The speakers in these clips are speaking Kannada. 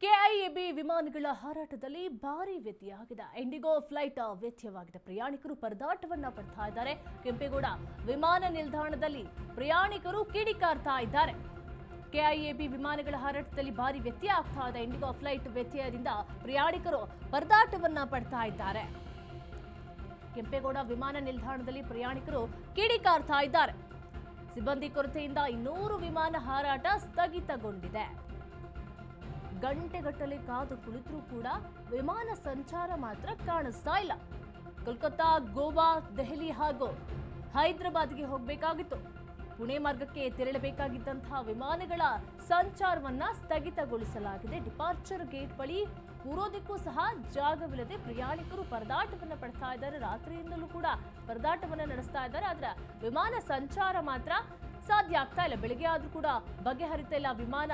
ಕೆಐಎಬಿ ವಿಮಾನಗಳ ಹಾರಾಟದಲ್ಲಿ ಭಾರಿ ವ್ಯತ್ಯಯವಾಗಿದೆ. IndiGo flight ವ್ಯತ್ಯಯವಾಗಿದೆ. ಪ್ರಯಾಣಿಕರು ಪರದಾಟವನ್ನ ಪಡ್ತಾ ಇದ್ದಾರೆ. ಕೆಂಪೇಗೌಡ ವಿಮಾನ ನಿಲ್ದಾಣದಲ್ಲಿ ಪ್ರಯಾಣಿಕರು ಕಿಡಿಕಾರ್ತಾ ಇದ್ದಾರೆ. ಕೆಐಎಬಿ ವಿಮಾನಗಳ ಹಾರಾಟದಲ್ಲಿ ಭಾರಿ ವ್ಯತ್ಯಯ ಆಗ್ತಾ ಇದೆ. ಇಂಡಿಗೋ ಫ್ಲೈಟ್ ವ್ಯತ್ಯಯದಿಂದ ಪ್ರಯಾಣಿಕರು ಪರದಾಟವನ್ನ ಪಡ್ತಾ ಇದ್ದಾರೆ. ಕೆಂಪೇಗೌಡ ವಿಮಾನ ನಿಲ್ದಾಣದಲ್ಲಿ ಪ್ರಯಾಣಿಕರು ಕಿಡಿಕಾರ್ತಾ ಇದ್ದಾರೆ. ಸಿಬ್ಬಂದಿ ಕೊರತೆಯಿಂದ 200 ವಿಮಾನ ಹಾರಾಟ ಸ್ಥಗಿತಗೊಂಡಿದೆ. ಗಂಟೆಗಟ್ಟಲೆ ಕಾದು ಕುಳಿತರೂ ಕೂಡ ವಿಮಾನ ಸಂಚಾರ ಮಾತ್ರ ಕಾಣಿಸ್ತಾ ಇಲ್ಲ. ಕೋಲ್ಕತ್ತಾ, ಗೋವಾ, ದೆಹಲಿ ಹಾಗೂ ಹೈದರಾಬಾದ್ಗೆ ಹೋಗಬೇಕಾಗಿತ್ತು. ಪುಣೆ ಮಾರ್ಗಕ್ಕೆ ತೆರಳಬೇಕಾಗಿದ್ದಂತಹ ವಿಮಾನಗಳ ಸಂಚಾರವನ್ನ ಸ್ಥಗಿತಗೊಳಿಸಲಾಗಿದೆ. ಡಿಪಾರ್ಚರ್ ಗೇಟ್ ಬಳಿ ಕೂರೋದಕ್ಕೂ ಸಹ ಜಾಗವಿಲ್ಲದೆ ಪ್ರಯಾಣಿಕರು ಪರದಾಟವನ್ನ ಪಡ್ತಾ ಇದ್ದಾರೆ. ರಾತ್ರಿಯಿಂದಲೂ ಕೂಡ ಪರದಾಟವನ್ನ ನಡೆಸ್ತಾ ಇದ್ದಾರೆ. ಆದ್ರೆ ವಿಮಾನ ಸಂಚಾರ ಮಾತ್ರ ಸಾಧ್ಯ ಆಗ್ತಾ ಇಲ್ಲ. ಬೆಳಿಗ್ಗೆ ಆದ್ರೂ ಕೂಡ ಬಗೆಹರಿತಾ ಇಲ್ಲ ವಿಮಾನ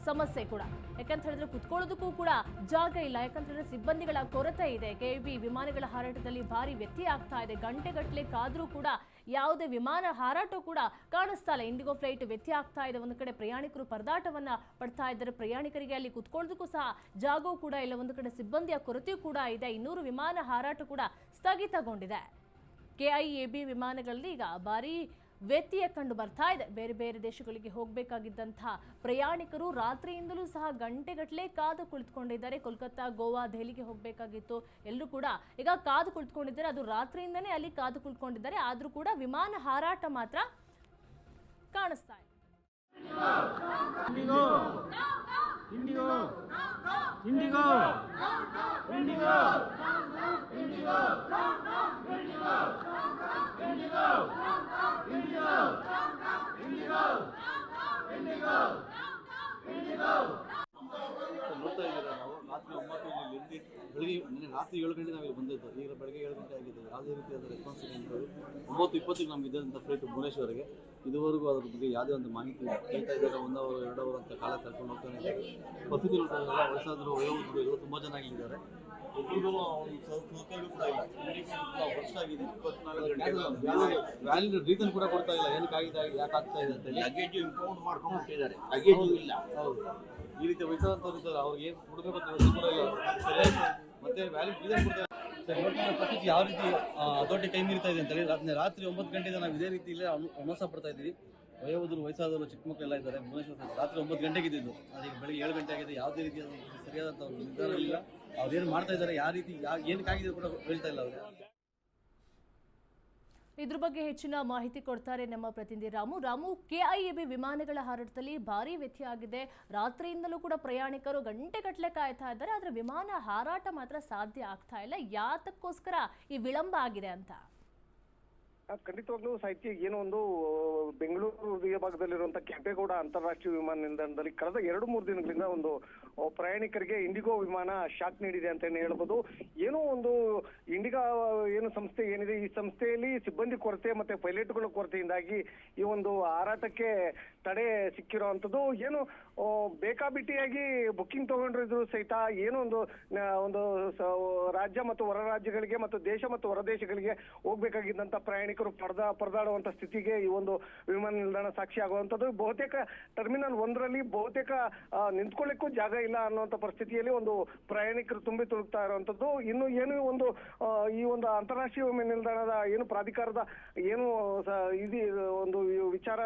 ಸಮಸ್ಯೆ ಕೂಡ. ಯಾಕಂತ ಹೇಳಿದ್ರೆ ಕುತ್ಕೊಳ್ಳೋದಕ್ಕೂ ಕೂಡ ಜಾಗ ಇಲ್ಲ. ಯಾಕಂತ ಹೇಳಿದ್ರೆ ಸಿಬ್ಬಂದಿಗಳ ಕೊರತೆ ಇದೆ. ಕೆಐಎಬಿ ವಿಮಾನಗಳ ಹಾರಾಟದಲ್ಲಿ ಭಾರಿ ವ್ಯತ್ಯಯ ಆಗ್ತಾ ಇದೆ. ಗಂಟೆಗಟ್ಟಲೆ ಕಾದ್ರೂ ಕೂಡ ಯಾವುದೇ ವಿಮಾನ ಹಾರಾಟ ಕೂಡ ಕಾಣಿಸ್ತಾ ಇಲ್ಲ. ಇಂಡಿಗೋ ಫ್ಲೈಟ್ ವ್ಯತ್ಯಯ ಆಗ್ತಾ ಇದೆ. ಒಂದು ಕಡೆ ಪ್ರಯಾಣಿಕರು ಪರದಾಟವನ್ನ ಪಡ್ತಾ ಇದ್ದಾರೆ. ಪ್ರಯಾಣಿಕರಿಗೆ ಅಲ್ಲಿ ಕುತ್ಕೊಳ್ಳೋದಕ್ಕೂ ಸಹ ಜಾಗವೂ ಕೂಡ ಇಲ್ಲ. ಒಂದು ಕಡೆ ಸಿಬ್ಬಂದಿಯ ಕೊರತೆಯೂ ಕೂಡ ಇದೆ. 200 ವಿಮಾನ ಹಾರಾಟ ಕೂಡ ಸ್ಥಗಿತಗೊಂಡಿದೆ. ಕೆಐಎಬಿ ವಿಮಾನಗಳಲ್ಲಿ ಈಗ ಭಾರಿ ವ್ಯತ್ಯಯ ಕಂಡು ಬರ್ತಾ ಇದೆ. ಬೇರೆ ಬೇರೆ ದೇಶಗಳಿಗೆ ಹೋಗಬೇಕಾಗಿದ್ದಂತಹ ಪ್ರಯಾಣಿಕರು ರಾತ್ರಿಯಿಂದಲೂ ಸಹ ಗಂಟೆಗಟ್ಟಲೆ ಕಾದು ಕುಳಿತುಕೊಂಡಿದ್ದಾರೆ. ಕೋಲ್ಕತ್ತಾ, ಗೋವಾ, ದೆಹಲಿಗೆ ಹೋಗಬೇಕಾಗಿತ್ತು. ಎಲ್ಲರೂ ಕೂಡ ಈಗ ಕಾದು ಕುಳಿತುಕೊಂಡಿದ್ದಾರೆ. ಅದು ರಾತ್ರಿಯಿಂದನೇ ಅಲ್ಲಿ ಕಾದು ಕುಳಿತುಕೊಂಡಿದ್ದಾರೆ. ಆದ್ರೂ ಕೂಡ ವಿಮಾನ ಹಾರಾಟ ಮಾತ್ರ ಕಾಣಿಸ್ತಾ ಇದೆ. ನೋಡ್ತಾ ಇದ್ದೀರಾ ನಾವು ರಾತ್ರಿ 9 ಬೆಳಿಗ್ಗೆ ನಿನ್ನೆ ರಾತ್ರಿ 7 ಗಂಟೆ ನಾವು ಬಂದಿದ್ದು. ಈಗ ಬೆಳಗ್ಗೆ 7 ಗಂಟೆ ಆಗಿದೆ. ಯಾವುದೇ ರೀತಿಯಾದ ರೆಸ್ಪಾನ್ಸ್ ಇಲ್ಲ. 9:20 ನಮ್ಗೆ ಇದ್ದಂಥ ಫ್ಲೈಟ್ ಭುವನೇಶ್ವರಿಗೆ. ಇದುವರೆಗೂ ಅದ್ರ ಬಗ್ಗೆ ಯಾವುದೇ ಒಂದು ಮಾಹಿತಿ ಇಲ್ಲ. ಹೇಳ್ತಾ ಇದ್ದಾರೆ 1 ಅವರ್ 2 ಅವರ್ ಅಂತ ಕಾಲ ಕರ್ಕೊಂಡು ಹೋಗ್ತಾನೆ ಇದ್ದಾರೆ. ಪರಿಸ್ಥಿತಿ ನೋಡ್ತಾ ಇದ್ದಾರೆ. ವಯಸ್ಸಾದರೂ ವಯೋವೃದ್ಧರು ಎಲ್ಲ ತುಂಬ ಜನ ಆಗಿದ್ದಾರೆ. ಒಬ್ಬರಿಗೂ ಒಂದು ಸೌಕರ್ಯ ಕೂಡ ಇಲ್ಲ. ವರ್ಷ ಆಗಿದೆ 24 ಗಂಟೆ ವ್ಯಾಲಿಡ್ ರೀಸನ್ ಕೂಡ ಕೊಡ್ತಾ ಇಲ್ಲ. ಏನಕ್ಕಾಗಿದೆ, ಯಾಕೆ ಆಗ್ತಾ ಇದೆ ಅಂತ. ಲಗೇಜ್ ಇಂಪೌಂಡ್ ಮಾಡ್ಕೊಂಡು ಹೋಗ್ತಿದ್ದಾರೆ. ಲಗೇಜ್ ಇಲ್ಲ. ಹೌದು, ಈ ರೀತಿ ವಯಸ್ಸಾದಂಥವ್ರು ಇದ್ದಾರೆ. ಅವ್ರಿಗೆ ಏನು ಕೊಡಬೇಕು ಅಂತ ಯೋಚನೆ ಕೂಡ ಇಲ್ಲ. ಮತ್ತೆ ವ್ಯಾಲಿಡ್ ರೀಸನ್ ಕೊಡ್ತಾರೆ. ಪರಿಸ್ಥಿತಿ ಯಾವ ರೀತಿ ಅದೊಡ್ಡ ಕೈ ಮೀರ್ತಾ ಇದೆ ಅಂತೇಳಿ ರಾತ್ರಿ 9 ಗಂಟೆಯಿಂದ ನಾವು ಇದೇ ರೀತಿ ಇಲ್ಲೇ ಅಮಸ ಪಡ್ತಾ ಇದ್ದೀವಿ. ವಯೋವೃದ್ಧರು, ವಯಸ್ಸಾದವರು, ಚಿಕ್ಕ ಮಕ್ಕಳು ಎಲ್ಲ ಇದ್ದಾರೆ. ಭುವನೇಶ್ವರ ರಾತ್ರಿ 9 ಗಂಟೆಗೆ ಇದ್ದಿದ್ದು. ಅದೀಗ ಬೆಳಿಗ್ಗೆ 7 ಗಂಟೆ ಆಗಿದೆ. ಯಾವುದೇ ರೀತಿಯಾದ ಸರಿಯಾದಂಥ ನಿರ್ಧಾರ ಇಲ್ಲ. ಅವ್ರೇನು ಮಾಡ್ತಾ ಇದ್ದಾರೆ, ಯಾವ ರೀತಿ ಏನಕ್ಕಾಗಿದೆ ಕೂಡ ಹೇಳ್ತಾ ಇಲ್ಲ ಅವರು. ಇದ್ರ ಬಗ್ಗೆ ಹೆಚ್ಚಿನ ಮಾಹಿತಿ ಕೊಡ್ತಾರೆ ನಮ್ಮ ಪ್ರತಿನಿಧಿ ರಾಮು. ಕೆಐಎಬಿ ವಿಮಾನಗಳ ಹಾರಾಟದಲ್ಲಿ ಭಾರಿ ವ್ಯತ್ಯಯ ಆಗಿದೆ. ರಾತ್ರಿಯಿಂದಲೂ ಕೂಡ ಪ್ರಯಾಣಿಕರು ಗಂಟೆಗಟ್ಟಲೆ ಕಾಯ್ತಾ ಇದ್ದಾರೆ. ಆದ್ರೆ ವಿಮಾನ ಹಾರಾಟ ಮಾತ್ರ ಸಾಧ್ಯ ಆಗ್ತಾ ಇಲ್ಲ. ಯಾತಕ್ಕೋಸ್ಕರ ಈ ವಿಳಂಬ ಆಗಿದೆ ಅಂತ? ಖಂಡಿತವಾಗ್ಲೂ ಸಾಹಿತ್ಯ ಏನೋ ಒಂದು ಬೆಂಗಳೂರು ಹೃದಯ ಭಾಗದಲ್ಲಿರುವಂತಹ ಕೆಂಪೇಗೌಡ ಅಂತಾರಾಷ್ಟ್ರೀಯ ವಿಮಾನ ನಿಲ್ದಾಣದಲ್ಲಿ ಕಳೆದ 2-3 ದಿನಗಳಿಂದ ಒಂದು ಪ್ರಯಾಣಿಕರಿಗೆ ಇಂಡಿಗೋ ವಿಮಾನ ಶಾಕ್ ನೀಡಿದೆ ಅಂತ ಹೇಳ್ಬೋದು. ಏನೋ ಒಂದು ಇಂಡಿಗಾ ಏನು ಸಂಸ್ಥೆ ಏನಿದೆ, ಈ ಸಂಸ್ಥೆಯಲ್ಲಿ ಸಿಬ್ಬಂದಿ ಕೊರತೆ ಮತ್ತೆ ಪೈಲಟ್ಗಳ ಕೊರತೆಯಿಂದಾಗಿ ಈ ಒಂದು ಹಾರಾಟಕ್ಕೆ ತಡೆ ಸಿಕ್ಕಿರುವಂಥದ್ದು. ಏನು ಬೇಕಾಬಿಟ್ಟಿಯಾಗಿ ಬುಕ್ಕಿಂಗ್ ತಗೊಂಡಿದ್ರು ಸಹಿತ ಏನೋ ಒಂದು ರಾಜ್ಯ ಮತ್ತು ಹೊರ ರಾಜ್ಯಗಳಿಗೆ ಮತ್ತು ದೇಶ ಮತ್ತು ಹೊರ ದೇಶಗಳಿಗೆ ಹೋಗ್ಬೇಕಾಗಿದ್ದಂತ ಪ್ರಯಾಣಿಕರು ಪರದಾಡುವಂತ ಸ್ಥಿತಿಗೆ ಈ ಒಂದು ವಿಮಾನ ನಿಲ್ದಾಣ ಸಾಕ್ಷಿ ಆಗುವಂಥದ್ದು. ಬಹುತೇಕ ಟರ್ಮಿನಲ್ 1ರಲ್ಲಿ ಬಹುತೇಕ ನಿಂತ್ಕೊಳ್ಳಿಕ್ಕೂ ಜಾಗ ಇಲ್ಲ ಅನ್ನುವಂಥ ಪರಿಸ್ಥಿತಿಯಲ್ಲಿ ಒಂದು ಪ್ರಯಾಣಿಕರು ತುಂಬಿ ತುಳುಕ್ತಾ ಇರುವಂತದ್ದು. ಇನ್ನು ಏನು ಈ ಒಂದು ಅಂತಾರಾಷ್ಟ್ರೀಯ ವಿಮಾನ ನಿಲ್ದಾಣದ ಏನು ಪ್ರಾಧಿಕಾರದ ಏನು ಇದು ಒಂದು ವಿಚಾರ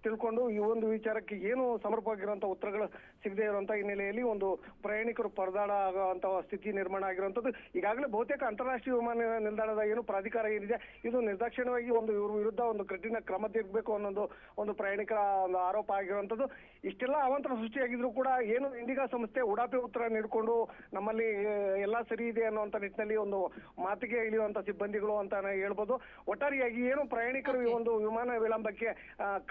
ತಿಳ್ಕೊಂಡು ಈ ಒಂದು ವಿಚಾರಕ್ಕೆ ಏನು ಸಮರ್ಪವಾಗಿರುವಂತ ಉತ್ತರಗಳು ಸಿಗದೆ ಇರುವಂತ ಹಿನ್ನೆಲೆಯಲ್ಲಿ ಒಂದು ಪ್ರಯಾಣಿಕರು ಪರದಾಡ ಆಗುವಂತಹ ಸ್ಥಿತಿ ನಿರ್ಮಾಣ ಆಗಿರುವಂತದ್ದು. ಈಗಾಗಲೇ ಬಹುತೇಕ ಅಂತಾರಾಷ್ಟ್ರೀಯ ವಿಮಾನ ನಿಲ್ದಾಣದ ಏನು ಪ್ರಾಧಿಕಾರ ಏನಿದೆ ಇದು ನಿರ್ದಾಕ್ಷಿಣ್ಯವಾಗಿ ಇವ್ರ ವಿರುದ್ಧ ಒಂದು ಕಠಿಣ ಕ್ರಮ ತೆಗೆಗಬೇಕು ಅನ್ನೋದು ಒಂದು ಪ್ರಯಾಣಿಕರ ಒಂದು ಆರೋಪ ಆಗಿರುವಂತದ್ದು. ಇಷ್ಟೆಲ್ಲ ಅವಾಂತರ ಸೃಷ್ಟಿಯಾಗಿದ್ರು ಕೂಡ ಏನು ಇಂಡಿಗಾ ಸಂಸ್ಥೆ ಉಡಾಪೆ ಉತ್ತರ ನೀಡಿಕೊಂಡು ನಮ್ಮಲ್ಲಿ ಎಲ್ಲಾ ಸರಿ ಇದೆ ಅನ್ನುವಂತ ನಿಟ್ಟಿನಲ್ಲಿ ಒಂದು ಮಾತಿಗೆ ಇಳಿಯುವಂತ ಸಿಬ್ಬಂದಿಗಳು ಅಂತ ಹೇಳ್ಬೋದು. ಒಟ್ಟಾರೆಯಾಗಿ ಏನು ಪ್ರಯಾಣಿಕರು ಈ ಒಂದು ವಿಮಾನ ವಿಳಂಬಕ್ಕೆ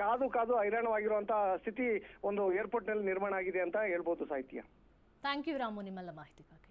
ಕಾದು ಹೈರಾಣವಾಗಿರುವಂತಹ ಸ್ಥಿತಿ ಒಂದು ಏರ್ಪೋರ್ಟ್ ನಲ್ಲಿ ನಿರ್ಮಾಣ ಆಗಿದೆ ಅಂತ ಹೇಳ್ಬೋದು ಸಾಹಿತ್ಯ. ಥ್ಯಾಂಕ್ ಯು ರಾಮು ನಿಮ್ಮೆಲ್ಲ ಮಾಹಿತಿಗಾಗಿ.